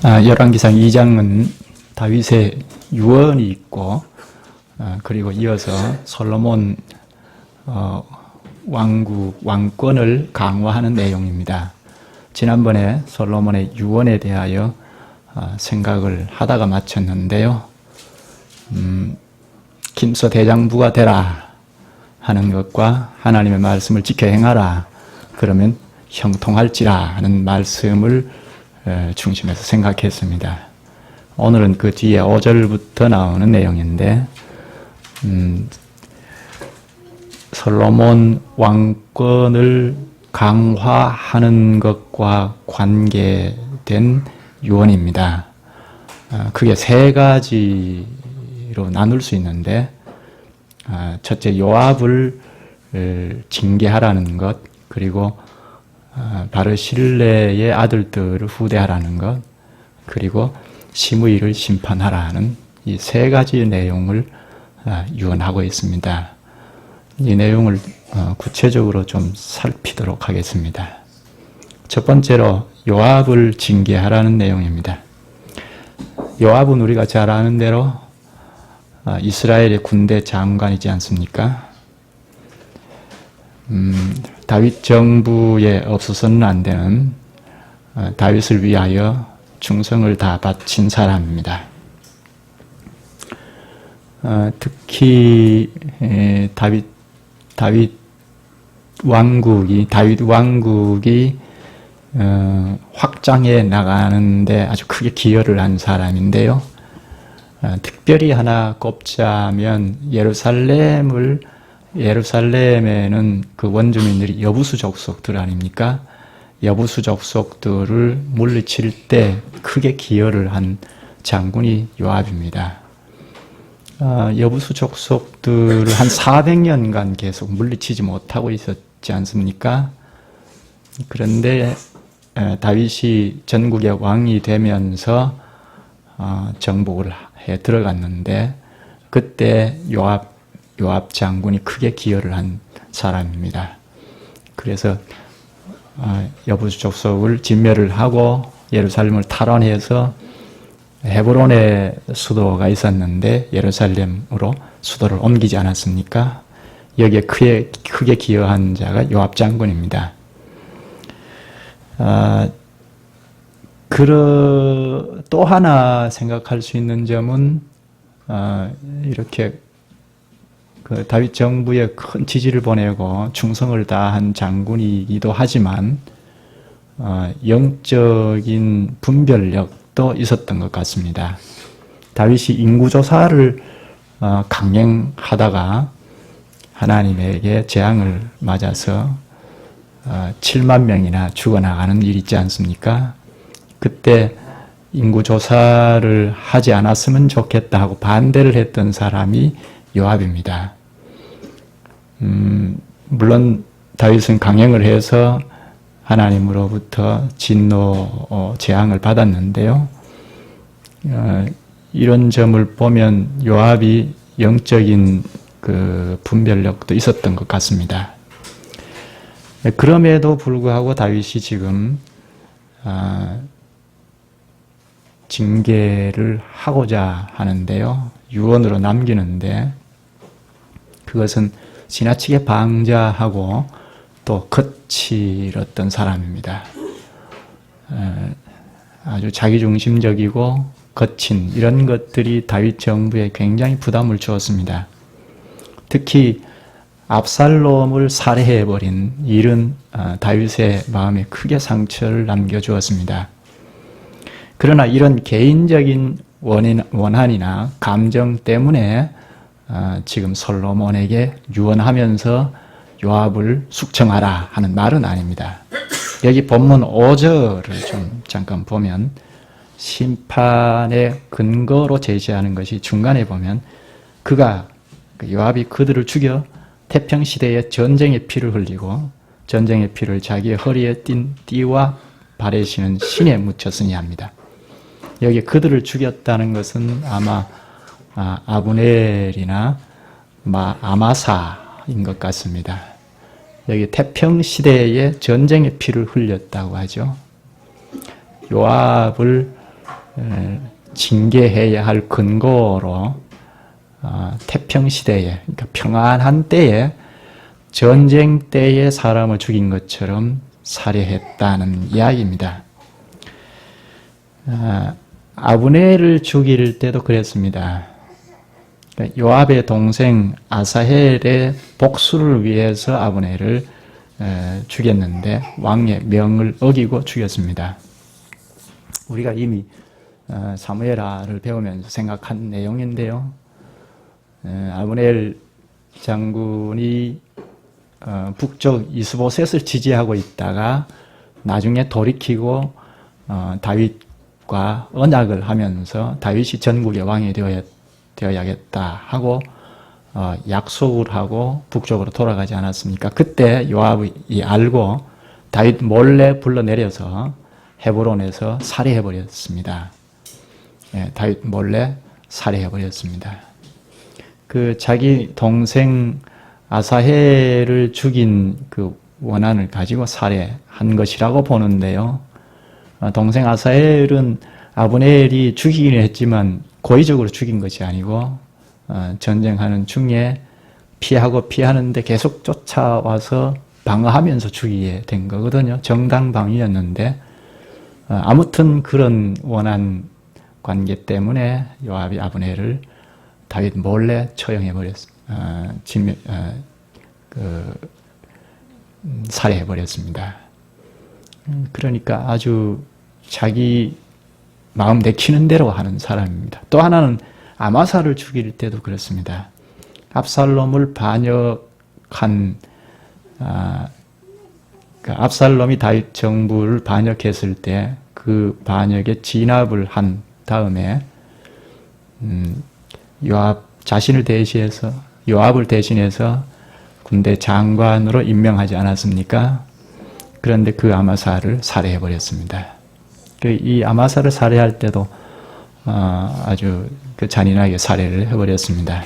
열왕기상 2장은 다윗의 유언이 있고, 그리고 이어서 솔로몬 왕권을 강화하는 내용입니다. 지난번에 솔로몬의 유언에 대하여 생각을 하다가 마쳤는데요. 김서 대장부가 되라 하는 것과 하나님의 말씀을 지켜 행하라, 그러면 형통할지라 하는 말씀을 중심에서 생각했습니다. 오늘은 그 뒤에 5절부터 나오는 내용인데, 솔로몬 왕권을 강화하는 것과 관계된 유언입니다. 그게 세 가지로 나눌 수 있는데, 첫째 요압을 징계하라는 것, 그리고 바르실레의 아들들을 후대하라는 것, 그리고 시므이를 심판하라는 이 세 가지 내용을 유언하고 있습니다. 이 내용을 구체적으로 좀 살피도록 하겠습니다. 첫 번째로 요압을 징계하라는 내용입니다. 요압은 우리가 잘 아는 대로 이스라엘의 군대 장관이지 않습니까? 다윗 정부에 없어서는 안 되는, 다윗을 위하여 충성을 다 바친 사람입니다. 특히 다윗 왕국이 확장해 나가는데 아주 크게 기여를 한 사람인데요. 특별히 하나 꼽자면 예루살렘에는 그 원주민들이 여부수 족속들 아닙니까? 여부수 족속들을 물리칠 때 크게 기여를 한 장군이 요압입니다. 여부수 족속들을 한 400년간 계속 물리치지 못하고 있었지 않습니까? 그런데 다윗이 전국의 왕이 되면서 정복을 해 들어갔는데, 그때 요압 장군이 크게 기여를 한 사람입니다. 그래서 여부수 족속을 진멸을 하고 예루살렘을 탈환해서 헤브론에 수도가 있었는데 예루살렘으로 수도를 옮기지 않았습니까? 여기에 크게 기여한 자가 요압 장군입니다. 또 하나 생각할 수 있는 점은, 이렇게 그 다윗 정부에 큰 지지를 보내고 충성을 다한 장군이기도 하지만 영적인 분별력도 있었던 것 같습니다. 다윗이 인구조사를 강행하다가 하나님에게 재앙을 맞아서 7만 명이나 죽어나가는 일이 있지 않습니까? 그때 인구조사를 하지 않았으면 좋겠다 하고 반대를 했던 사람이 요압입니다. 물론 다윗은 강행을 해서 하나님으로부터 진노 재앙을 받았는데요. 이런 점을 보면 요압이 영적인 그 분별력도 있었던 것 같습니다. 그럼에도 불구하고 다윗이 지금 징계를 하고자 하는데요. 유언으로 남기는데, 그것은 지나치게 방자하고 또 거칠었던 사람입니다. 아주 자기중심적이고 거친 이런 것들이 다윗 정부에 굉장히 부담을 주었습니다. 특히 압살롬을 살해해버린 일은 다윗의 마음에 크게 상처를 남겨주었습니다. 그러나 이런 개인적인 원한이나 감정 때문에 지금 솔로몬에게 유언하면서 요압을 숙청하라 하는 말은 아닙니다. 여기 본문 5절을 좀 잠깐 보면, 심판의 근거로 제시하는 것이 중간에 보면, 요압이 그들을 죽여 태평시대에 전쟁의 피를 흘리고 전쟁의 피를 자기의 허리에 띤 띠와 발에 신은 신에 묻혔으니 합니다. 여기 그들을 죽였다는 것은 아마 아브넬이나 아마사인 것 같습니다. 여기 태평시대에 전쟁의 피를 흘렸다고 하죠. 요압을 징계해야 할 근거로 태평 시대에, 그러니까 평안한 때에 전쟁 때에 사람을 죽인 것처럼 살해했다는 이야기입니다. 아브넬을 죽일 때도 그랬습니다. 요압의 동생 아사헬의 복수를 위해서 아브넬을 죽였는데 왕의 명을 어기고 죽였습니다. 우리가 이미 사무엘하를 배우면서 생각한 내용인데요. 아브넬 장군이 북쪽 이스보셋을 지지하고 있다가 나중에 돌이키고 다윗과 언약을 하면서 다윗이 전국의 왕이 되어야겠다 하고 약속을 하고 북쪽으로 돌아가지 않았습니까? 그때 요압이 알고 다윗 몰래 불러내려서 헤브론에서 살해해버렸습니다. 다윗 몰래 살해해버렸습니다. 그 자기 동생 아사헬을 죽인 그 원한을 가지고 살해한 것이라고 보는데요. 동생 아사헬은 아브넬이 죽이긴 했지만 고의적으로 죽인 것이 아니고 전쟁하는 중에 피하는데 계속 쫓아와서 방어하면서 죽이게 된 거거든요. 정당방위였는데 아무튼 그런 원한 관계 때문에 요압이 아브넬을 다윗 몰래 처형해버렸습니다. 살해해버렸습니다. 그러니까 아주 자기 마음 내키는 대로 하는 사람입니다. 또 하나는 아마사를 죽일 때도 그렇습니다. 압살롬을 반역한 압살롬이 다윗 정부를 반역했을 때 그 반역에 진압을 한 다음에 요압을 대신해서 군대 장관으로 임명하지 않았습니까? 그런데 그 아마사를 살해해버렸습니다. 이 아마사를 살해할 때도 아주 잔인하게 살해를 해버렸습니다.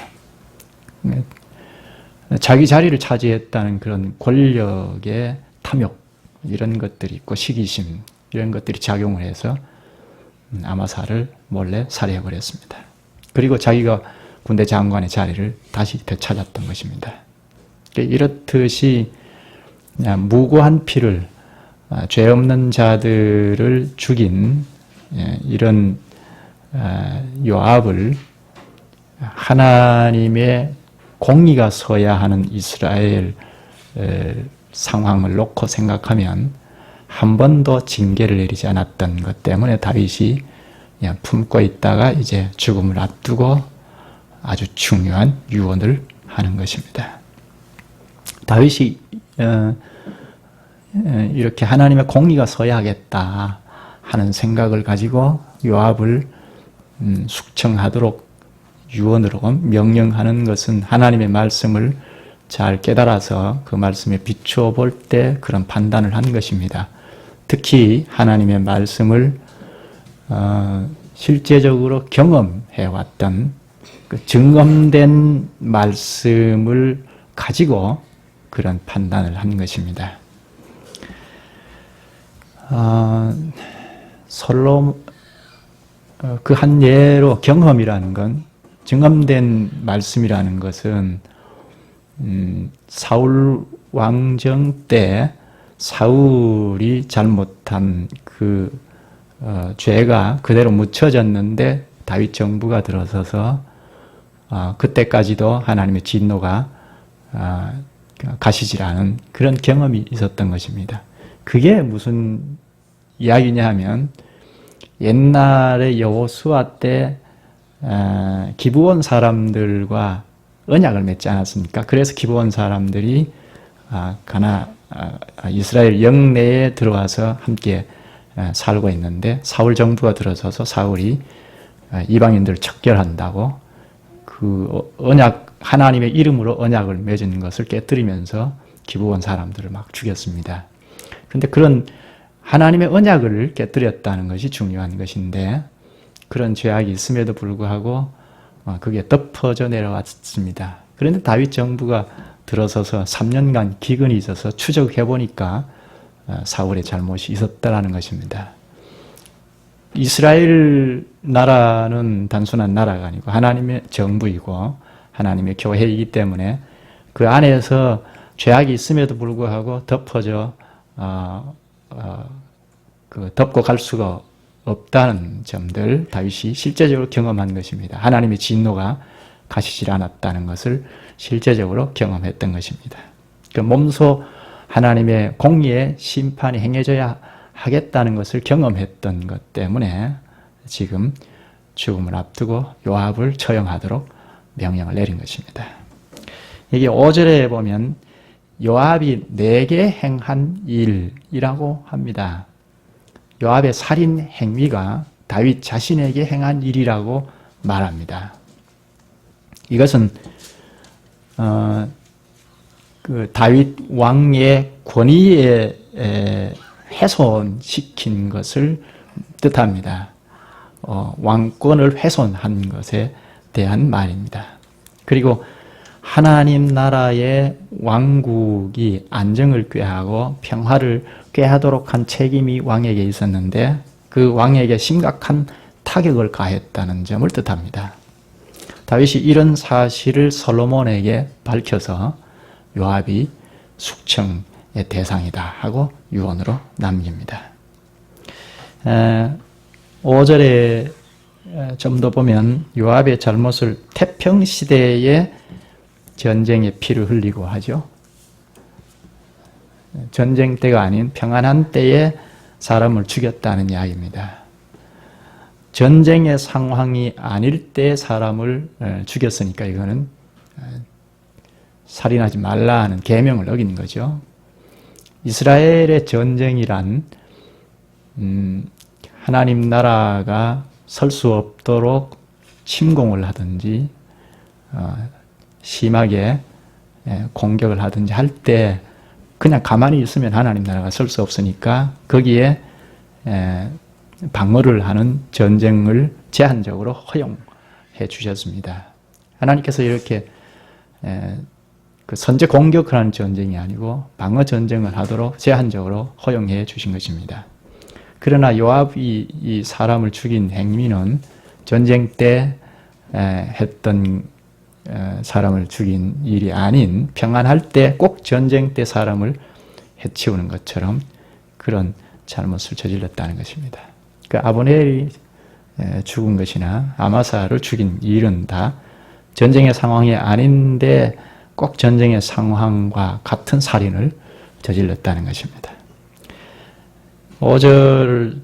자기 자리를 차지했다는 그런 권력의 탐욕 이런 것들이 있고 시기심 이런 것들이 작용을 해서 아마사를 몰래 살해해버렸습니다. 그리고 자기가 군대 장관의 자리를 다시 되찾았던 것입니다. 이렇듯이 무고한 피를 죄 없는 자들을 죽인 이런 요압을 하나님의 공의가 서야 하는 이스라엘 상황을 놓고 생각하면 한 번도 징계를 내리지 않았던 것 때문에 다윗이 그냥 품고 있다가 이제 죽음을 앞두고 아주 중요한 유언을 하는 것입니다. 다윗이 이렇게 하나님의 공의가 서야 하겠다 하는 생각을 가지고 요압을 숙청하도록 유언으로 명령하는 것은 하나님의 말씀을 잘 깨달아서 그 말씀에 비추어 볼 때 그런 판단을 한 것입니다. 특히 하나님의 말씀을 실제적으로 경험해왔던 그 증언된 말씀을 가지고 그런 판단을 한 것입니다. 그 한 예로 경험이라는 건 증언된 말씀이라는 것은 사울 왕정 때 사울이 잘못한 그 죄가 그대로 묻혀졌는데 다윗 정부가 들어서서 그때까지도 하나님의 진노가 가시질 않은 그런 경험이 있었던 것입니다. 그게 무슨 이야기냐 하면 옛날에 여호수아 때 기브온 사람들과 언약을 맺지 않았습니까? 그래서 기브온 사람들이 이스라엘 영내에 들어와서 함께 살고 있는데 사울 정부가 들어서서 사울이 이방인들을 척결한다고 그 언약 하나님의 이름으로 언약을 맺은 것을 깨뜨리면서 기브온 사람들을 막 죽였습니다. 그런데 그런 하나님의 언약을 깨뜨렸다는 것이 중요한 것인데 그런 죄악이 있음에도 불구하고 그게 덮어져 내려왔습니다. 그런데 다윗 정부가 들어서서 3년간 기근이 있어서 추적해 보니까 사울의 잘못이 있었다라는 것입니다. 이스라엘 나라는 단순한 나라가 아니고 하나님의 정부이고 하나님의 교회이기 때문에 그 안에서 죄악이 있음에도 불구하고 덮어져 덮고 갈 수가 없다는 점들 다윗이 실제적으로 경험한 것입니다. 하나님의 진노가 가시질 않았다는 것을 실제적으로 경험했던 것입니다. 그 몸소 하나님의 공의의 심판이 행해져야 하겠다는 것을 경험했던 것 때문에 지금 죽음을 앞두고 요압을 처형하도록 명령을 내린 것입니다. 이게 5절에 보면 요압이 내게 행한 일이라고 합니다. 요압의 살인 행위가 다윗 자신에게 행한 일이라고 말합니다. 이것은 그 다윗 왕의 권위에 훼손시킨 것을 뜻합니다. 왕권을 훼손한 것에 대한 말입니다. 그리고 하나님 나라의 왕국이 안정을 꾀하고 평화를 꾀하도록 한 책임이 왕에게 있었는데 그 왕에게 심각한 타격을 가했다는 점을 뜻합니다. 다윗이 이런 사실을 솔로몬에게 밝혀서 요압이 숙청의 대상이다 하고 유언으로 남깁니다. 5절에 좀 더 보면 요압의 잘못을 태평시대의 전쟁의 피를 흘리고 하죠. 전쟁 때가 아닌 평안한 때에 사람을 죽였다는 이야기입니다. 전쟁의 상황이 아닐 때 사람을 죽였으니까 이거는 살인하지 말라 하는 계명을 어긴 거죠. 이스라엘의 전쟁이란 하나님 나라가 설 수 없도록 침공을 하든지 심하게 공격을 하든지 할 때 그냥 가만히 있으면 하나님 나라가 설 수 없으니까 거기에 방어를 하는 전쟁을 제한적으로 허용해 주셨습니다. 하나님께서 이렇게 그 선제 공격을 하는 전쟁이 아니고 방어 전쟁을 하도록 제한적으로 허용해 주신 것입니다. 그러나 요압이 이 사람을 죽인 행위는 전쟁 때 했던 사람을 죽인 일이 아닌 평안할 때 꼭 전쟁 때 사람을 해치우는 것처럼 그런 잘못을 저질렀다는 것입니다. 그 아브넬이 죽은 것이나 아마사를 죽인 일은 다 전쟁의 상황이 아닌데 꼭 전쟁의 상황과 같은 살인을 저질렀다는 것입니다. 5절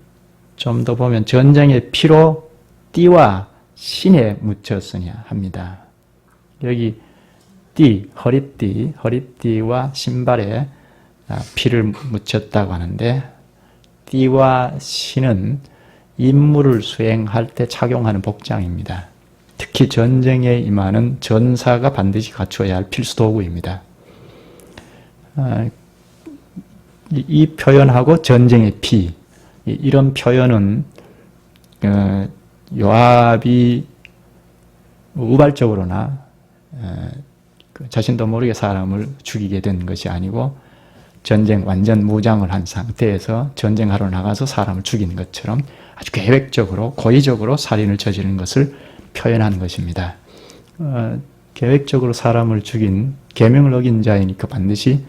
좀 더 보면 전쟁의 피로 띠와 신에 묻혔으냐 합니다. 여기 띠, 허리띠와 신발에 피를 묻혔다고 하는데 띠와 신은 임무를 수행할 때 착용하는 복장입니다. 특히 전쟁에 임하는 전사가 반드시 갖추어야 할 필수 도구입니다. 이 표현하고 전쟁의 피, 이런 표현은 요압이 우발적으로나 자신도 모르게 사람을 죽이게 된 것이 아니고 전쟁 완전 무장을 한 상태에서 전쟁하러 나가서 사람을 죽인 것처럼 아주 계획적으로 고의적으로 살인을 저지른 것을 표현한 것입니다. 계획적으로 사람을 죽인 계명을 어긴 자이니까 반드시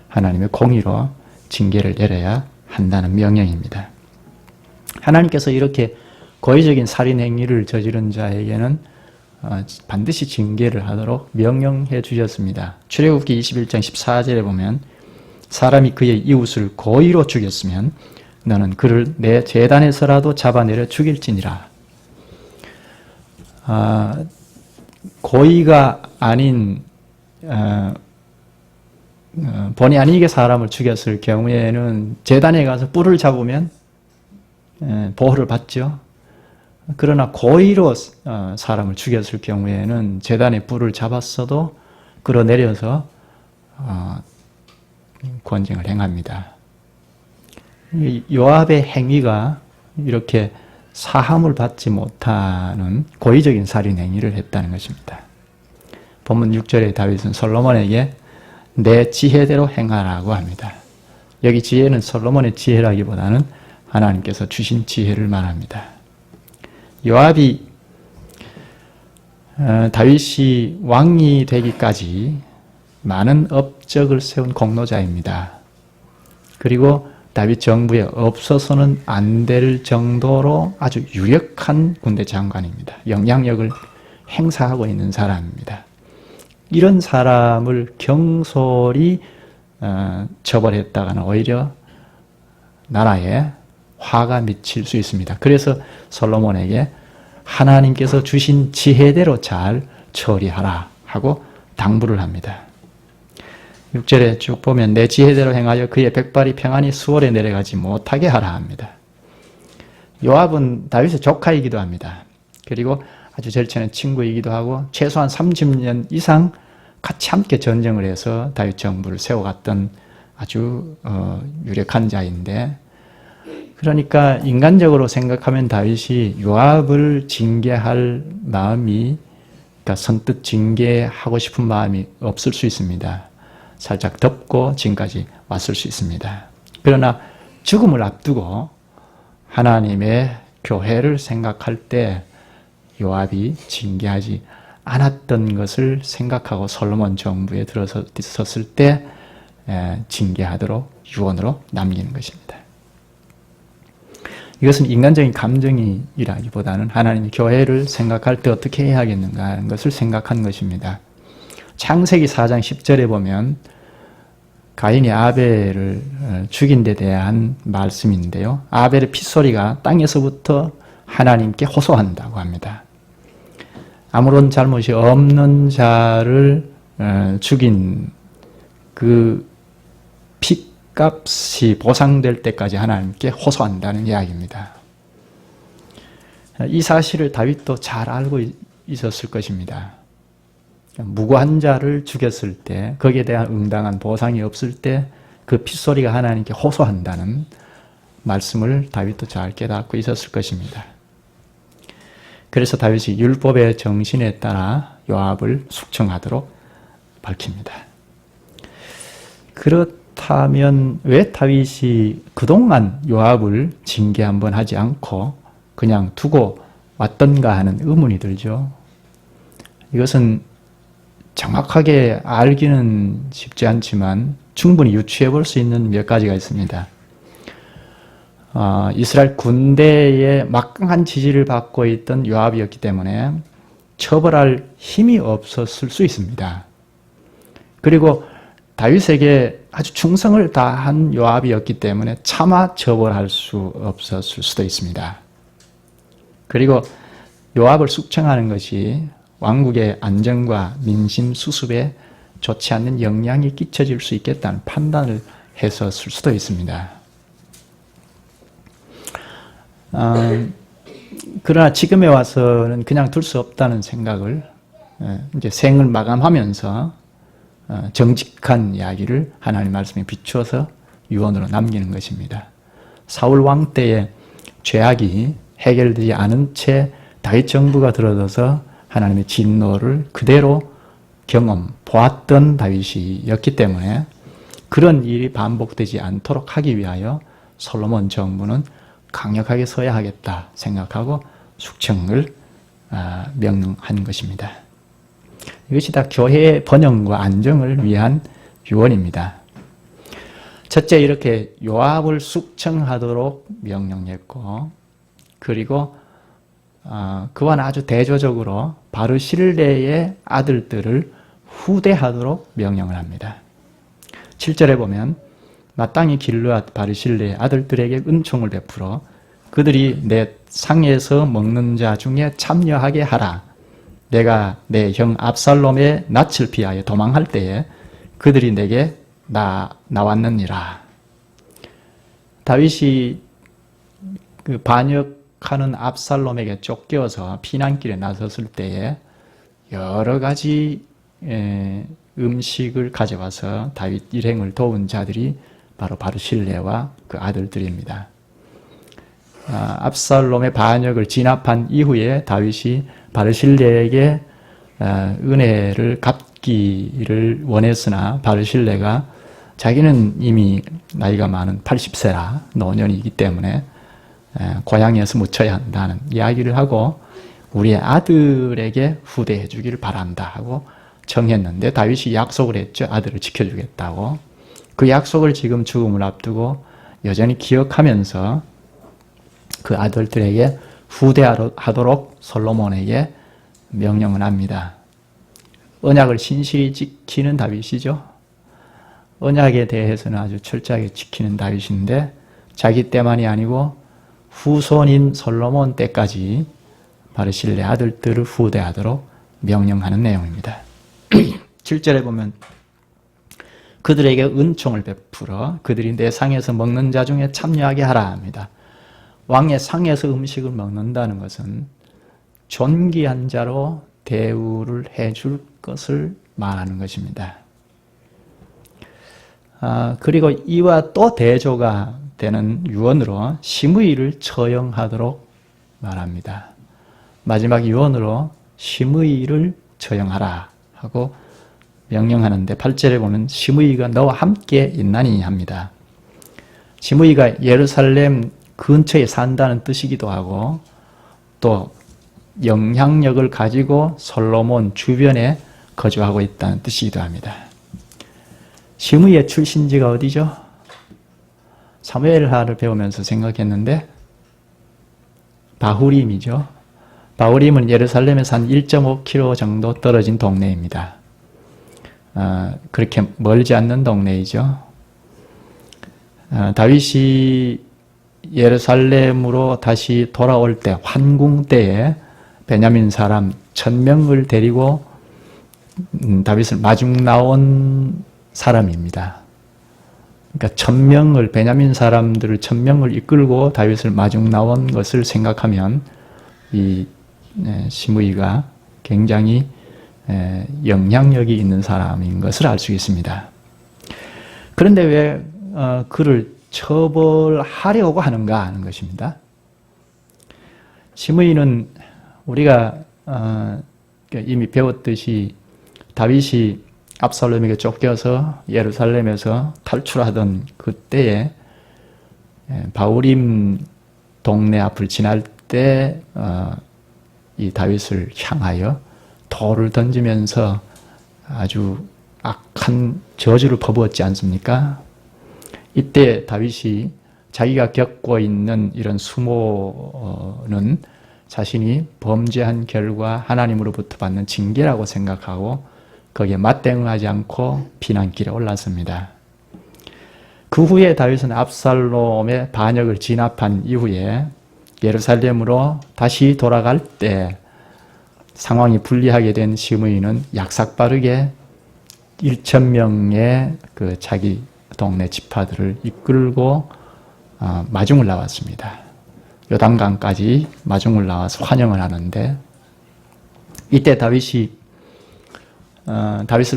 하나님의 공의로 징계를 내려야 한다는 명령입니다. 하나님께서 이렇게 고의적인 살인 행위를 저지른 자에게는 반드시 징계를 하도록 명령해 주셨습니다. 출애굽기 21장 14절에 보면 사람이 그의 이웃을 고의로 죽였으면 너는 그를 내 제단에서라도 잡아내려 죽일지니라. 고의가 아닌 본의 아니게 사람을 죽였을 경우에는 제단에 가서 뿔을 잡으면 보호를 받죠. 그러나 고의로 사람을 죽였을 경우에는 제단에 뿔을 잡았어도 끌어내려서 권징을 행합니다. 요압의 행위가 이렇게 사함을 받지 못하는 고의적인 살인 행위를 했다는 것입니다. 본문 6절에 다윗은 솔로몬에게 내 지혜대로 행하라고 합니다. 여기 지혜는 솔로몬의 지혜라기보다는 하나님께서 주신 지혜를 말합니다. 요압이 다윗이 왕이 되기까지 많은 업적을 세운 공로자입니다. 그리고 다윗 정부에 없어서는 안 될 정도로 아주 유력한 군대 장관입니다. 영향력을 행사하고 있는 사람입니다. 이런 사람을 경솔히 처벌했다가는 오히려 나라에 화가 미칠 수 있습니다. 그래서 솔로몬에게 하나님께서 주신 지혜대로 잘 처리하라 하고 당부를 합니다. 6절에 쭉 보면 내 지혜대로 행하여 그의 백발이 평안히 수월에 내려가지 못하게 하라 합니다. 요압은 다윗의 조카이기도 합니다. 그리고 아주 절친한 친구이기도 하고 최소한 30년 이상 같이 함께 전쟁을 해서 다윗 정부를 세워갔던 아주 유력한 자인데, 그러니까 인간적으로 생각하면 다윗이 요압을 징계할 마음이, 그러니까 선뜻 징계하고 싶은 마음이 없을 수 있습니다. 살짝 덮고 지금까지 왔을 수 있습니다. 그러나 죽음을 앞두고 하나님의 교회를 생각할 때 요압이 징계하지 않았던 것을 생각하고 솔로몬 정부에 들어섰을 때 징계하도록 유언으로 남기는 것입니다. 이것은 인간적인 감정이라기보다는 하나님의 교회를 생각할 때 어떻게 해야 하겠는가 하는 것을 생각한 것입니다. 창세기 4장 10절에 보면 가인이 아벨을 죽인 데 대한 말씀인데요. 아벨의 핏소리가 땅에서부터 하나님께 호소한다고 합니다. 아무런 잘못이 없는 자를 죽인 그 핏값이 보상될 때까지 하나님께 호소한다는 이야기입니다. 이 사실을 다윗도 잘 알고 있었을 것입니다. 무고한 자를 죽였을 때 거기에 대한 응당한 보상이 없을 때 그 핏소리가 하나님께 호소한다는 말씀을 다윗도 잘 깨닫고 있었을 것입니다. 그래서 다윗이 율법의 정신에 따라 요압을 숙청하도록 밝힙니다. 그렇다면 왜 다윗이 그동안 요압을 징계 한번 하지 않고 그냥 두고 왔던가 하는 의문이 들죠. 이것은 정확하게 알기는 쉽지 않지만 충분히 유추해 볼 수 있는 몇 가지가 있습니다. 이스라엘 군대의 막강한 지지를 받고 있던 요압이었기 때문에 처벌할 힘이 없었을 수 있습니다. 그리고 다윗에게 아주 충성을 다한 요압이었기 때문에 차마 처벌할 수 없었을 수도 있습니다. 그리고 요압을 숙청하는 것이 왕국의 안정과 민심 수습에 좋지 않는 영향이 끼쳐질 수 있겠다는 판단을 했었을 수도 있습니다. 그러나 지금에 와서는 그냥 둘 수 없다는 생각을 이제 생을 마감하면서 정직한 이야기를 하나님 말씀에 비추어서 유언으로 남기는 것입니다. 사울 왕 때의 죄악이 해결되지 않은 채 다윗 정부가 들어서서 하나님의 진노를 그대로 보았던 다윗이었기 때문에 그런 일이 반복되지 않도록 하기 위하여 솔로몬 정부는 강력하게 서야 하겠다 생각하고 숙청을 명령한 것입니다. 이것이 다 교회의 번영과 안정을 위한 유언입니다. 첫째, 이렇게 요압을 숙청하도록 명령했고, 그리고 그와는 아주 대조적으로 바르실레의 아들들을 후대하도록 명령을 합니다. 7절에 보면 마땅히 길르앗 바르실레의 아들들에게 은총을 베풀어 그들이 내 상에서 먹는 자 중에 참여하게 하라. 내가 내 형 압살롬의 낯을 피하여 도망할 때에 그들이 내게 나왔느니라. 다윗이 그 반역하는 압살롬에게 쫓겨서 피난길에 나섰을 때에 여러 가지 음식을 가져와서 다윗 일행을 도운 자들이 바로 바르실레와 그 아들들입니다. 압살롬의 반역을 진압한 이후에 다윗이 바르실레에게 은혜를 갚기를 원했으나 바르실레가 자기는 이미 나이가 많은 80세라 노년이기 때문에 고향에서 묻혀야 한다는 이야기를 하고 우리의 아들에게 후대해 주기를 바란다 하고 정했는데 다윗이 약속을 했죠. 아들을 지켜주겠다고. 그 약속을 지금 죽음을 앞두고 여전히 기억하면서 그 아들들에게 후대하도록 솔로몬에게 명령을 합니다. 언약을 신실히 지키는 다윗이죠. 언약에 대해서는 아주 철저하게 지키는 다윗인데 자기 때만이 아니고 후손인 솔로몬 때까지 바르실레 아들들을 후대하도록 명령하는 내용입니다. 7절에 보면 그들에게 은총을 베풀어 그들이 내 상에서 먹는 자 중에 참여하게 하라 합니다. 왕의 상에서 음식을 먹는다는 것은 존귀한 자로 대우를 해줄 것을 말하는 것입니다. 그리고 이와 또 대조가 되는 유언으로 심의를 처형하도록 말합니다. 마지막 유언으로 심의를 처형하라 하고 명령하는데 8절에 보면 심의가 너와 함께 있나니 합니다. 심의가 예루살렘 근처에 산다는 뜻이기도 하고 또 영향력을 가지고 솔로몬 주변에 거주하고 있다는 뜻이기도 합니다. 심의의 출신지가 어디죠? 사무엘하를 배우면서 생각했는데 바후림이죠. 바후림은 예루살렘에서 한 1.5km 정도 떨어진 동네입니다. 그렇게 멀지 않는 동네이죠. 다윗이 예루살렘으로 다시 돌아올 때 환궁 때에 베냐민 사람 1000명을 데리고 다윗을 마중 나온 사람입니다. 그러니까 1000명을 베냐민 사람들을 1000명을 이끌고 다윗을 마중 나온 것을 생각하면 이 시므이가 굉장히 영향력이 있는 사람인 것을 알 수 있습니다. 그런데 왜 그를 처벌하려고 하는가 하는 것입니다. 시므이는 우리가 이미 배웠듯이 다윗이 압살롬에게 쫓겨서 예루살렘에서 탈출하던 그때에 바후림 동네 앞을 지날 때 이 다윗을 향하여 돌을 던지면서 아주 악한 저주를 퍼부었지 않습니까? 이때 다윗이 자기가 겪고 있는 이런 수모는 자신이 범죄한 결과 하나님으로부터 받는 징계라고 생각하고 거기에 맞대응하지 않고 피난길에 올랐습니다. 그 후에 다윗은 압살롬의 반역을 진압한 이후에 예루살렘으로 다시 돌아갈 때 상황이 불리하게 된 시므이는 약삭빠르게 1000명의 그 자기 동네 지파들을 이끌고 마중을 나왔습니다. 요단강까지 마중을 나와서 환영을 하는데 이때 다윗을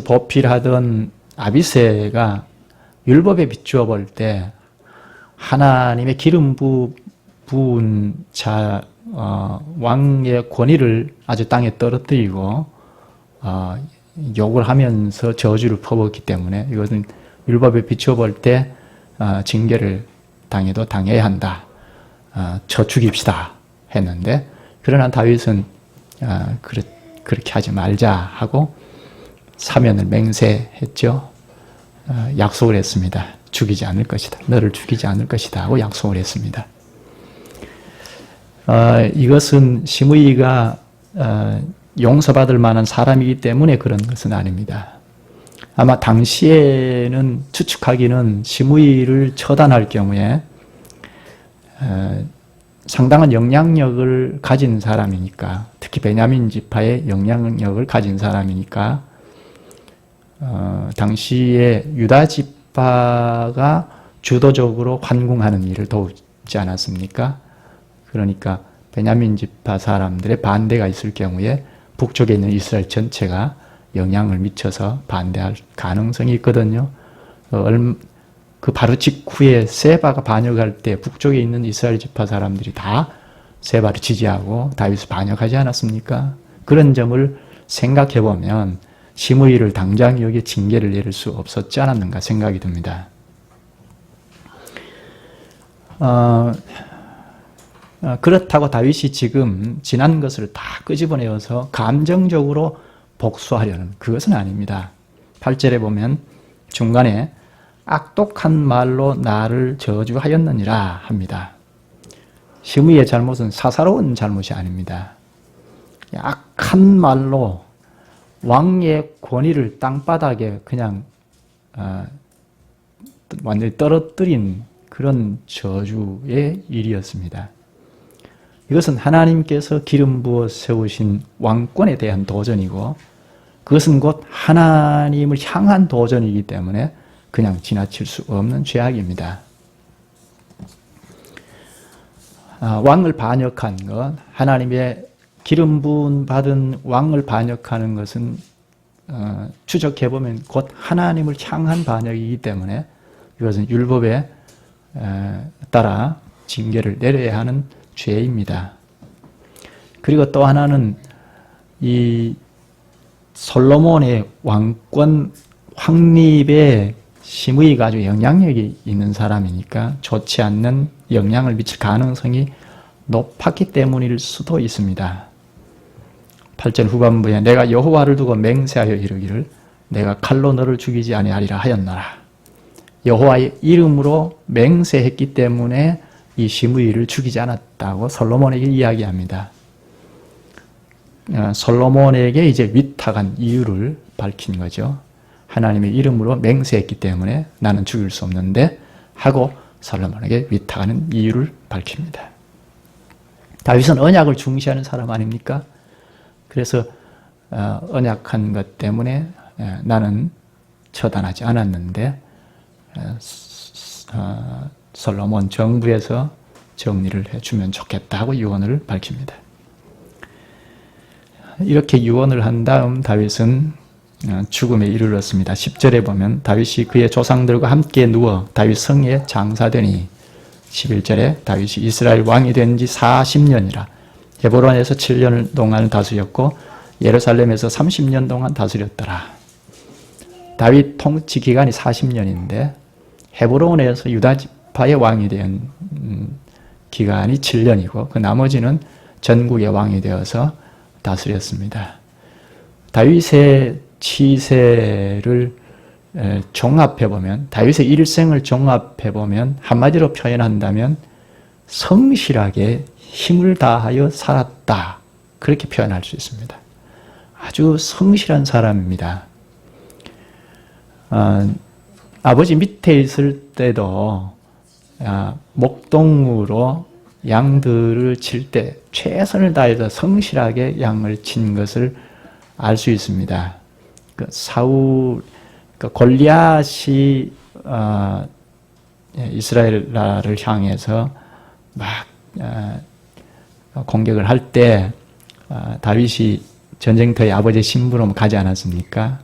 보필하던 아비새가 율법에 비추어 볼 때 하나님의 기름 부은 자 왕의 권위를 아주 땅에 떨어뜨리고 욕을 하면서 저주를 퍼붓기 때문에 이것은 율법에 비추어 볼 때 징계를 당해도 당해야 한다. 쳐 죽입시다 했는데 그러나 다윗은 그렇게 하지 말자 하고 사면을 맹세했죠. 약속을 했습니다. 죽이지 않을 것이다. 너를 죽이지 않을 것이다 하고 약속을 했습니다. 이것은 시므이가 용서받을 만한 사람이기 때문에 그런 것은 아닙니다. 아마 당시에는 추측하기는 시므이를 처단할 경우에 상당한 영향력을 가진 사람이니까 특히 베냐민 지파의 영향력을 가진 사람이니까 당시에 유다 지파가 주도적으로 환궁하는 일을 도우지 않았습니까? 그러니까 베냐민 지파 사람들의 반대가 있을 경우에 북쪽에 있는 이스라엘 전체가 영향을 미쳐서 반대할 가능성이 있거든요. 그 바로 직후에 세바가 반역할 때 북쪽에 있는 이스라엘 지파 사람들이 다 세바를 지지하고 다윗을 반역하지 않았습니까? 그런 점을 생각해 보면 시므이를 당장 여기에 징계를 내릴 수 없었지 않았는가 생각이 듭니다. 그렇다고 다윗이 지금 지난 것을 다 끄집어내어서 감정적으로 복수하려는 그것은 아닙니다. 8절에 보면 중간에 악독한 말로 나를 저주하였느니라 합니다. 시므이의 잘못은 사사로운 잘못이 아닙니다. 악한 말로 왕의 권위를 땅바닥에 그냥 완전히 떨어뜨린 그런 저주의 일이었습니다. 이것은 하나님께서 기름 부어 세우신 왕권에 대한 도전이고 그것은 곧 하나님을 향한 도전이기 때문에 그냥 지나칠 수 없는 죄악입니다. 왕을 반역한 것, 하나님의 기름 부은 받은 왕을 반역하는 것은 추적해보면 곧 하나님을 향한 반역이기 때문에 이것은 율법에 따라 징계를 내려야 하는 죄입니다. 그리고 또 하나는 이 솔로몬의 왕권 확립에 시므이가 아주 영향력이 있는 사람이니까 좋지 않는 영향을 미칠 가능성이 높았기 때문일 수도 있습니다. 8절 후반부에 내가 여호와를 두고 맹세하여 이르기를 내가 칼로 너를 죽이지 아니하리라 하였노라. 여호와의 이름으로 맹세했기 때문에 이 시므이를 죽이지 않았다고 솔로몬에게 이야기합니다. 솔로몬에게 이제 위탁한 이유를 밝힌 거죠. 하나님의 이름으로 맹세했기 때문에 나는 죽일 수 없는데 하고 솔로몬에게 위탁하는 이유를 밝힙니다. 다윗은 언약을 중시하는 사람 아닙니까? 그래서 언약한 것 때문에 나는 처단하지 않았는데 솔로몬 정부에서 정리를 해주면 좋겠다 하고 유언을 밝힙니다. 이렇게 유언을 한 다음 다윗은 죽음에 이르렀습니다. 10절에 보면 다윗이 그의 조상들과 함께 누워 다윗 성에 장사되니 11절에 다윗이 이스라엘 왕이 된 지 40년이라 헤브론에서 7년 동안 다스렸고 예루살렘에서 30년 동안 다스렸더라. 다윗 통치 기간이 40년인데 헤브론에서 유다 지파의 왕이 된 기간이 7년이고 그 나머지는 전국의 왕이 되어서 다스렸습니다. 다윗의 치세를 종합해보면 다윗의 일생을 종합해보면 한마디로 표현한다면 성실하게 힘을 다하여 살았다 그렇게 표현할 수 있습니다. 아주 성실한 사람입니다. 아버지 밑에 있을 때도 목동으로 양들을 칠 때 최선을 다해서 성실하게 양을 친 것을 알 수 있습니다. 골리앗이 이스라엘 나라를 향해서 막 공격을 할 때 다윗이 전쟁터에 아버지의 심부름 가지 않았습니까?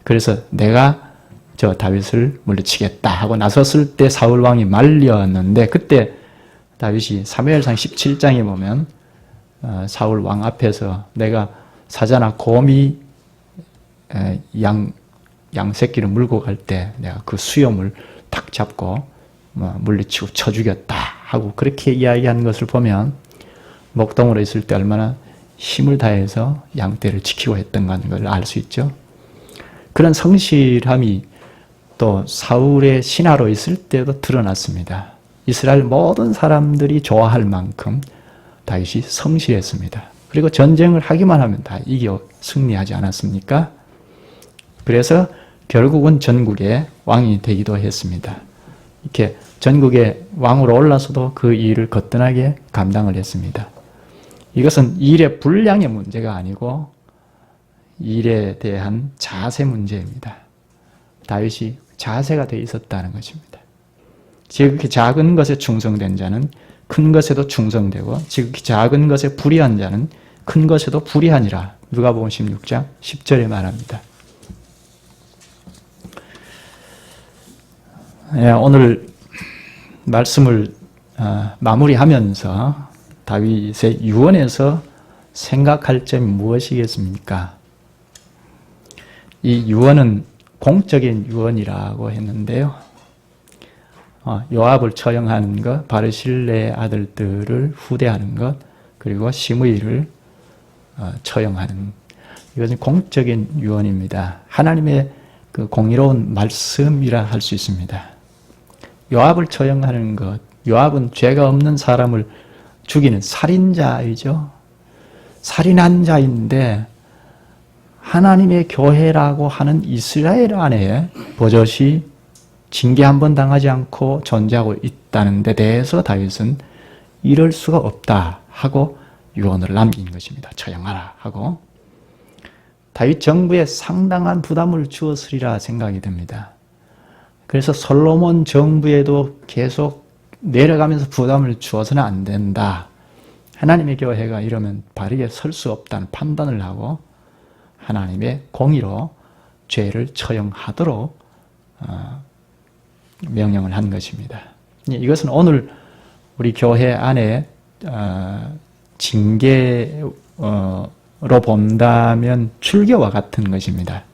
그래서 내가 저 다윗을 물리치겠다 하고 나섰을 때 사울 왕이 말렸는데 그때 다윗이 사무엘상 17장에 보면 사울 왕 앞에서 내가 사자나 곰이 양 새끼를 물고 갈 때 내가 그 수염을 탁 잡고 물리치고 쳐 죽였다 하고 그렇게 이야기하는 것을 보면 목동으로 있을 때 얼마나 힘을 다해서 양떼를 지키고 했던 걸 알 수 있죠. 그런 성실함이 또 사울의 신하로 있을 때도 드러났습니다. 이스라엘 모든 사람들이 좋아할 만큼 다윗이 성실했습니다. 그리고 전쟁을 하기만 하면 다 이겨 승리하지 않았습니까? 그래서 결국은 전국의 왕이 되기도 했습니다. 이렇게 전국의 왕으로 올라서도 그 일을 거뜬하게 감당을 했습니다. 이것은 일의 분량의 문제가 아니고 일에 대한 자세 문제입니다. 다윗이 자세가 되어 있었다는 것입니다. 지극히 작은 것에 충성된 자는 큰 것에도 충성되고 지극히 작은 것에 불의한 자는 큰 것에도 불의하니라. 누가복음 16장 10절에 말합니다. 오늘 말씀을 마무리하면서 다윗의 유언에서 생각할 점이 무엇이겠습니까? 이 유언은 공적인 유언이라고 했는데요. 요압을 처형하는 것, 바르실레의 아들들을 후대하는 것, 그리고 시므이를 처형하는, 이것은 공적인 유언입니다. 하나님의 그 공의로운 말씀이라 할 수 있습니다. 요압을 처형하는 것, 요압은 죄가 없는 사람을 죽이는 살인자이죠. 살인한 자인데 하나님의 교회라고 하는 이스라엘 안에 버젓이 징계 한 번 당하지 않고 존재하고 있다는 데 대해서 다윗은 이럴 수가 없다 하고 유언을 남긴 것입니다. 처형하라 하고. 다윗 정부에 상당한 부담을 주었으리라 생각이 듭니다. 그래서 솔로몬 정부에도 계속 내려가면서 부담을 주어서는 안 된다. 하나님의 교회가 이러면 바르게 설 수 없다는 판단을 하고 하나님의 공의로 죄를 처형하도록 명령을 한 것입니다. 이것은 오늘 우리 교회 안에 징계로 본다면 출교와 같은 것입니다.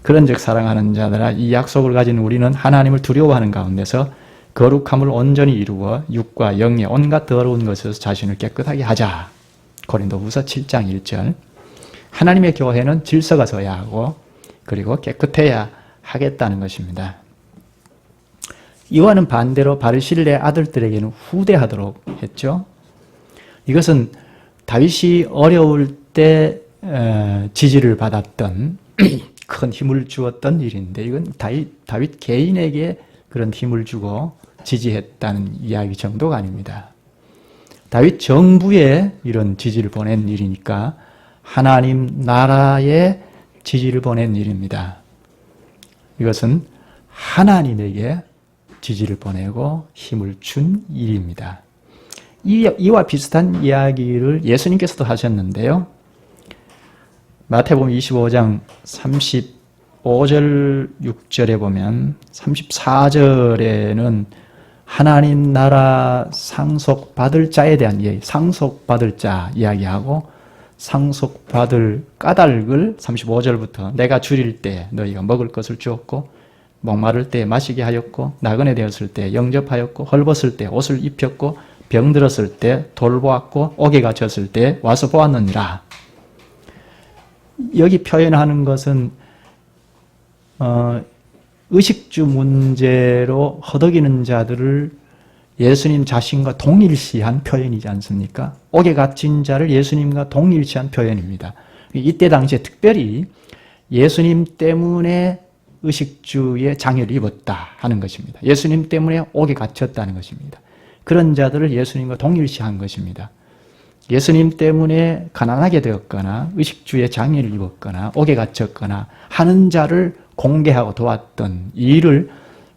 그런즉 사랑하는 자들아, 이 약속을 가진 우리는 하나님을 두려워하는 가운데서 거룩함을 온전히 이루어 육과 영의 온갖 더러운 것에서 자신을 깨끗하게 하자. 고린도후서 7장 1절. 하나님의 교회는 질서가 서야 하고 그리고 깨끗해야 하겠다는 것입니다. 이와는 반대로 바르실레 아들들에게는 후대하도록 했죠. 이것은 다윗이 어려울 때 지지를 받았던 큰 힘을 주었던 일인데, 이건 다윗 개인에게 그런 힘을 주고 지지했다는 이야기 정도가 아닙니다. 다윗 정부에 이런 지지를 보낸 일이니까 하나님 나라에 지지를 보낸 일입니다. 이것은 하나님에게 지지를 보내고 힘을 준 일입니다. 이와 비슷한 이야기를 예수님께서도 하셨는데요. 마태복음 25장 35절 6절에 보면 34절에는 하나님 나라 상속받을 자에 대한 이야기, 상속받을 자 이야기하고 상속받을 까닭을 35절부터 내가 줄일 때 너희가 먹을 것을 주었고 목마를 때 마시게 하였고 나그네 되었을 때 영접하였고 헐벗을 때 옷을 입혔고 병들었을 때 돌보았고 옥에 졌을 때 와서 보았느니라. 여기 표현하는 것은 의식주 문제로 허덕이는 자들을 예수님 자신과 동일시한 표현이지 않습니까? 옥에 갇힌 자를 예수님과 동일시한 표현입니다. 이때 당시에 특별히 예수님 때문에 의식주의 장애를 입었다 하는 것입니다. 예수님 때문에 옥에 갇혔다는 것입니다. 그런 자들을 예수님과 동일시한 것입니다. 예수님 때문에 가난하게 되었거나 의식주의 장애를 입었거나 옥에 갇혔거나 하는 자를 공개하고 도왔던 일을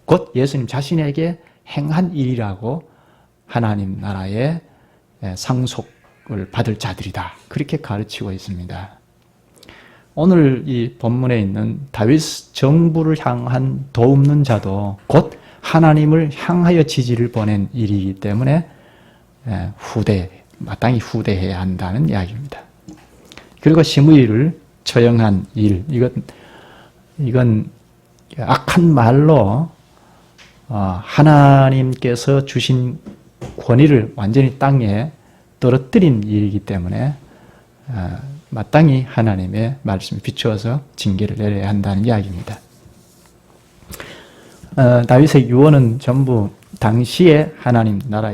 곧 예수님 자신에게 행한 일이라고 하나님 나라의 상속을 받을 자들이다. 그렇게 가르치고 있습니다. 오늘 이 본문에 있는 다윗 정부를 향한 도움는 자도 곧 하나님을 향하여 지지를 보낸 일이기 때문에 마땅히 후대해야 한다는 이야기입니다. 그리고 시므이를 처형한 일, 이건 악한 말로 하나님께서 주신 권위를 완전히 땅에 떨어뜨린 일이기 때문에 마땅히 하나님의 말씀에 비추어서 징계를 내려야 한다는 이야기입니다. 다윗의 유언은 전부 당시의 하나님 나라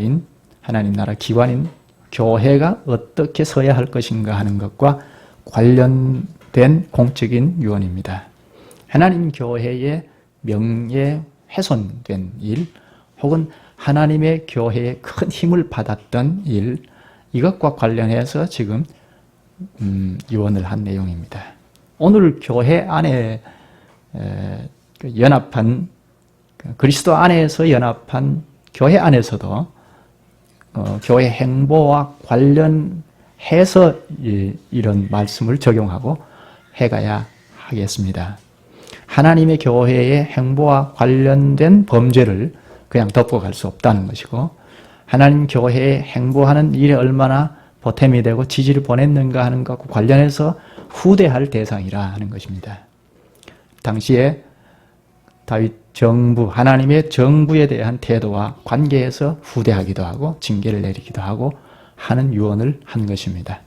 기관인 교회가 어떻게 서야 할 것인가 하는 것과 관련된 공적인 유언입니다. 하나님 교회의 명예 훼손된 일, 혹은 하나님의 교회에 큰 힘을 받았던 일, 이것과 관련해서 지금 유언을 한 내용입니다. 오늘 교회 안에 연합한 그리스도 안에서 연합한 교회 안에서도 교회 행보와 관련해서 이런 말씀을 적용하고 해가야 하겠습니다. 하나님의 교회의 행보와 관련된 범죄를 그냥 덮어갈 수 없다는 것이고, 하나님 교회에 행보하는 일에 얼마나 보탬이 되고 지지를 보냈는가 하는 것과 관련해서 후대할 대상이라 하는 것입니다. 당시에 다윗 정부, 하나님의 정부에 대한 태도와 관계에서 후대하기도 하고 징계를 내리기도 하고 하는 유언을 한 것입니다.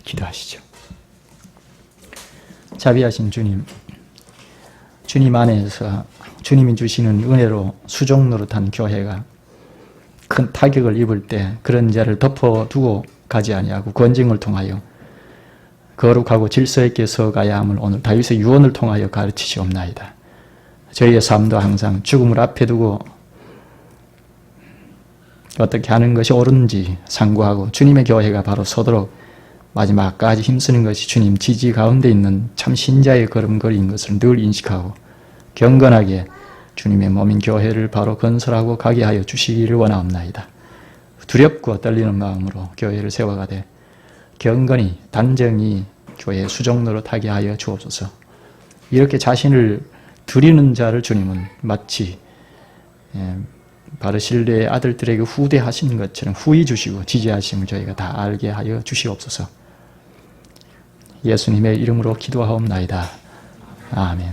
기도하시죠. 자비하신 주님, 주님 안에서 주님이 주시는 은혜로 수종 노릇한 교회가 큰 타격을 입을 때 그런 자를 덮어두고 가지 아니하고 권징을 통하여 거룩하고 질서 있게 서가야 함을 오늘 다윗의 유언을 통하여 가르치시옵나이다. 저희의 삶도 항상 죽음을 앞에 두고 어떻게 하는 것이 옳은지 상고하고 주님의 교회가 바로 서도록 마지막까지 힘쓰는 것이 주님 지지 가운데 있는 참 신자의 걸음걸이인 것을 늘 인식하고 경건하게 주님의 몸인 교회를 바로 건설하고 가게 하여 주시기를 원하옵나이다. 두렵고 떨리는 마음으로 교회를 세워가되 경건히 단정히 교회의 수종 노릇하게 하여 주옵소서. 이렇게 자신을 드리는 자를 주님은 마치 바르실레의 아들들에게 후대하신 것처럼 후히 주시고 지지하심을 저희가 다 알게 하여 주시옵소서. 예수님의 이름으로 기도하옵나이다. 아멘.